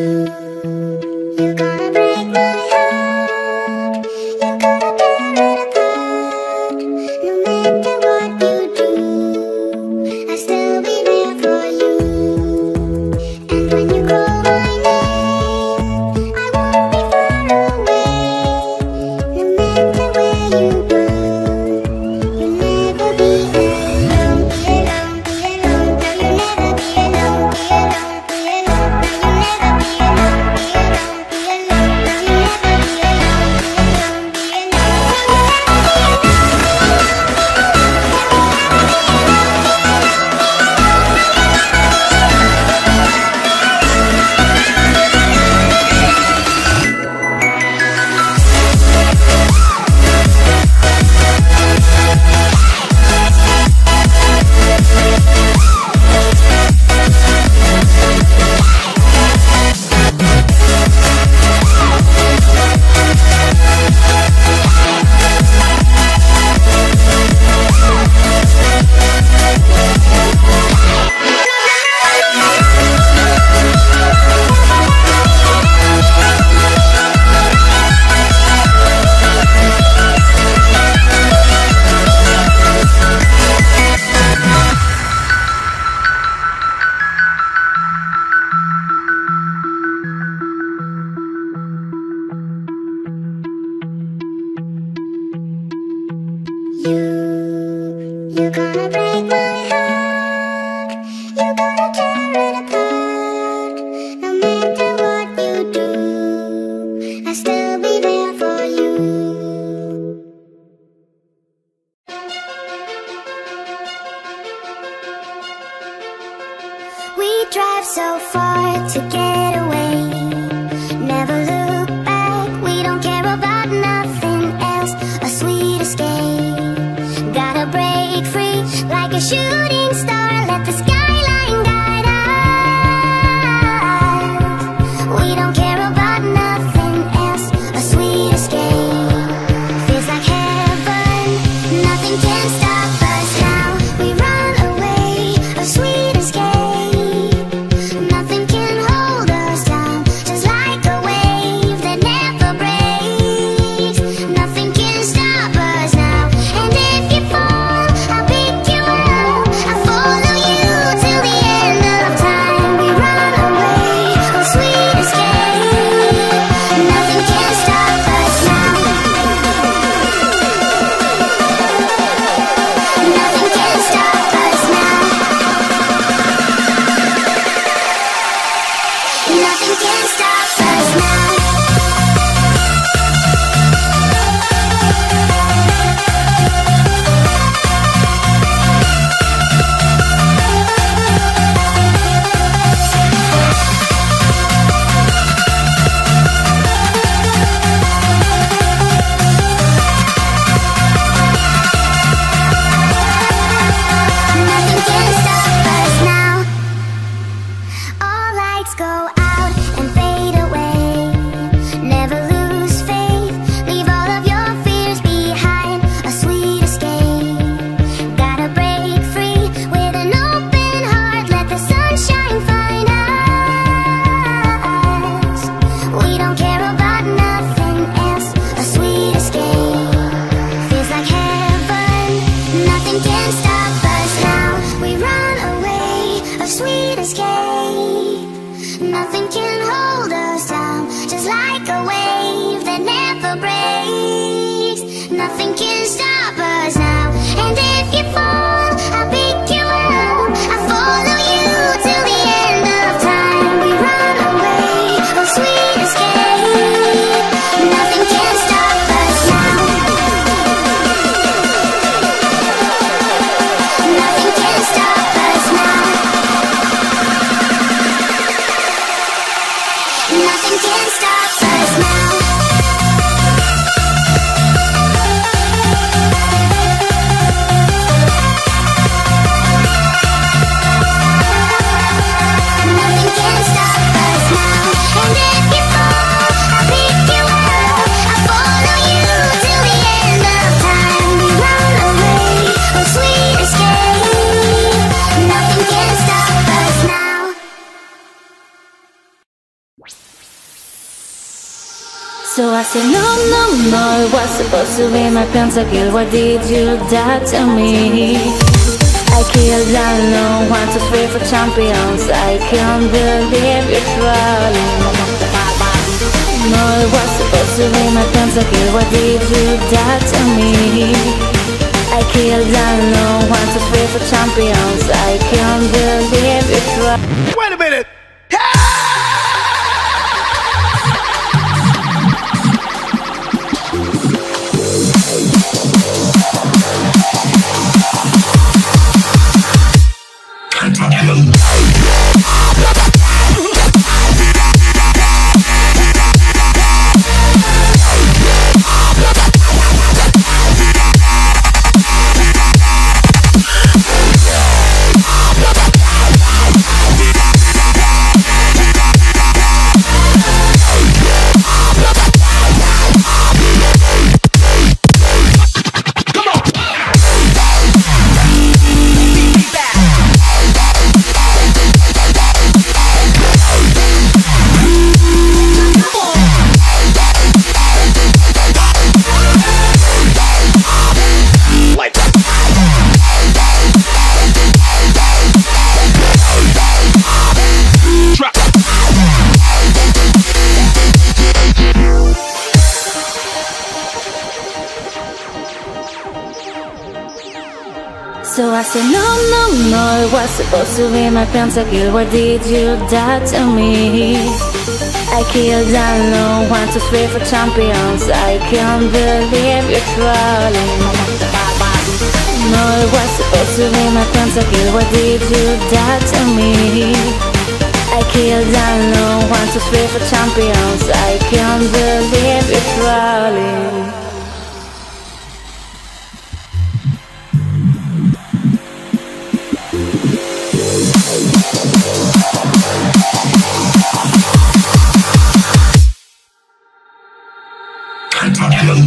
You're gonna break my heart. You're gonna tear it apart. No matter what you do, I'll still be there for you. And when you call my name, I won't be far away. No matter where you go, you'll never be alone. Be alone, be alone. No, you'll never be alone. Be alone, be alone. No, you'll never be alone. Be alone, be alone. No, you'll never be alone. Be alone, be alone. No, you'll never be You're gonna break my heart. You're gonna tear it apart. No matter what you do, I'll still be there for you. We drive so far to get away. Never look back. We don't care about nothing else. A sweet escape. Gotta break free like a shooting star. Let the skyline guide us. We don't care about nothing else. A sweet escape. Feels like heaven. Nothing can stop us now. We run away. A sweet escape. Nothing can hold us down. Just like a wave that never breaks. Nothing can stop us now. And if you fall, I'll pick you up. I'll follow you till the end of time. We run away, a sweet escape. Nothing can stop us now. Nothing can stop us now. Nothing can stop us now. Nothing can stop us now. All lights go out and fade away. Never lose faith. Leave all of your fears behind. A sweet escape. Gotta break free with an open heart. Let the sunshine find us. We don't care about nothing else. A sweet escape. Feels like heaven. Nothing can stop us now. We run away. A sweet escape. Nothing can hold us down. Just like a wave that never breaks. Nothing can stop us now. And if you fall, I'll pick you up. I'll follow you till the end of time. We run away, a sweet escape. Nothing can stop us now. Nothing can stop us now. Nothing can stop us now. Nothing can stop us now. And if you fall, I'll pick you up. I'll follow you till the end of time. We run away, a sweet escape. Nothing can stop us now. So I said, no, no, no, it was supposed to be my pentakill. Why did you die to me? I killed alone, 1, 2, 3 for champions. I can't believe you're trolling. No, it was supposed to be my pentakill. Why did you die to me? I killed alone, 1, 2, 3 for champions. I can't believe you're trolling. Wait a minute! So I said, no, no, no, it was supposed to be my pentakill. Why did you die to me? I killed alone, 1, 2, 3 for champions. I can't believe you're trolling. No, it was supposed to be my pentakill. Why did you die to me? I killed alone, 1, 2, 3 for champions. I can't believe you're trolling. Pentakill.